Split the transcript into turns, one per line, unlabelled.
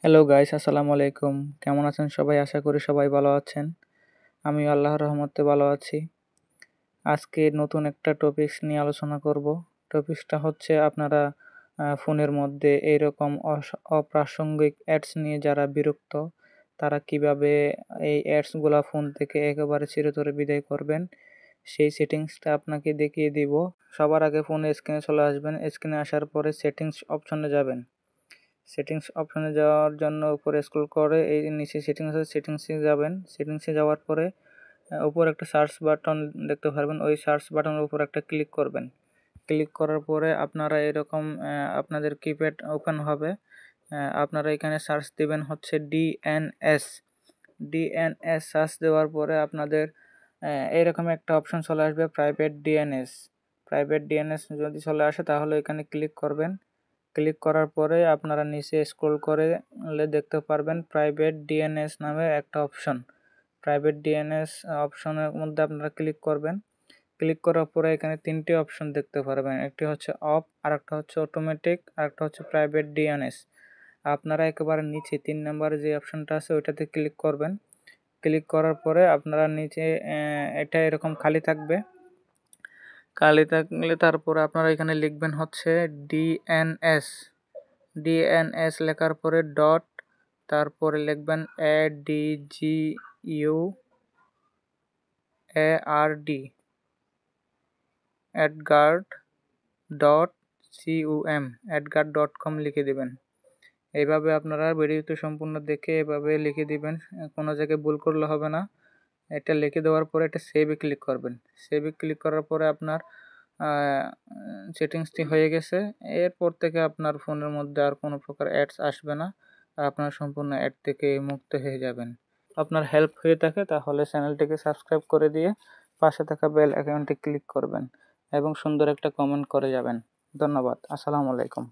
Hello guys, আসসালামু আলাইকুম। কেমন আছেন সবাই? আশা করি সবাই ভালো আছেন। আমি আল্লাহর রহমতে ভালো আছি। আজকে নতুন একটা টপিকস নিয়ে আলোচনা করব। টপিকসটা হচ্ছে আপনারা ফোনের মধ্যে এইরকম অপ্রাসঙ্গিক অ্যাডস নিয়ে যারা বিরক্ত, তারা কিভাবে এই অ্যাডসগুলা ফোন থেকে একেবারে চিরতরে বিদায় করবেন, সেই সেটিংসটা আপনাকে দেখিয়ে দিব। সবার আগে ফোনের স্ক্রিনে চলে আসবেন। স্ক্রিনে আসার পরে সেটিংস অপশনে যাবেন। সেটিংস অপশনে যাওয়ার জন্য উপরে স্ক্রল করে এই নিচে সেটিংস আছে, সেটিংসে যাবেন। সেটিংসে যাওয়ার পরে উপরে একটা সার্চ বাটন দেখতে পারবেন। ওই সার্চ বাটনের উপর একটা ক্লিক করবেন। ক্লিক করার পরে আপনারা এরকম আপনাদের কিপ্যাড ওপেন হবে। আপনারা এখানে সার্চ দিবেন হচ্ছে ডিএনএস। ডিএনএস সার্চ দেওয়ার পরে আপনাদের এরকম একটা অপশন চলে আসবে, প্রাইভেট ডিএনএস। প্রাইভেট ডিএনএস যদি চলে আসে তাহলে এখানে ক্লিক করবেন। ক্লিক করার পরে আপনারা নিচে স্ক্রল করলে দেখতে পারবেন প্রাইভেট ডিএনএস নামে একটা অপশন। প্রাইভেট ডিএনএস অপশনের মধ্যে আপনারা ক্লিক করবেন। ক্লিক করার পরে এখানে তিনটি অপশন দেখতে পারবেন। একটি হচ্ছে অফ, আরেকটা হচ্ছে অটোমেটিক, আরেকটা হচ্ছে প্রাইভেট ডিএনএস। আপনারা একেবারে নিচে 3 নম্বরে যে অপশনটা আছে ওইটাতে ক্লিক করবেন। ক্লিক করার পরে আপনারা নিচে এটা এরকম খালি থাকবে। খালি থাকলে তারপরে আপনারা এখানে লিখবেন হচ্ছে ডিএনএস। ডিএনএস লেখার পরে ডট, তারপরে লিখবেন ADGUARD adguard.com লিখে দিবেন। এইভাবে আপনারা ভিডিওটি সম্পূর্ণ দেখে এভাবে লিখে দিবেন, কোনো জায়গায় ভুল করলে হবে না। এটা লিখে দেওয়ার পরে এটা সেভে ক্লিক করবেন। সেভে ক্লিক করার পরে আপনার সেটিংসটি হয়ে গেছে। এরপর থেকে আপনার ফোনের মধ্যে আর কোনো প্রকার অ্যাডস আসবে না। আপনার সম্পূর্ণ অ্যাড থেকে মুক্ত হয়ে যাবেন। আপনার হেল্প হয়ে থাকে তাহলে চ্যানেলটিকে সাবস্ক্রাইব করে দিয়ে পাশে থাকা বেল আইকনটি ক্লিক করবেন এবং সুন্দর একটা কমেন্ট করে যাবেন। ধন্যবাদ। আসসালামু আলাইকুম।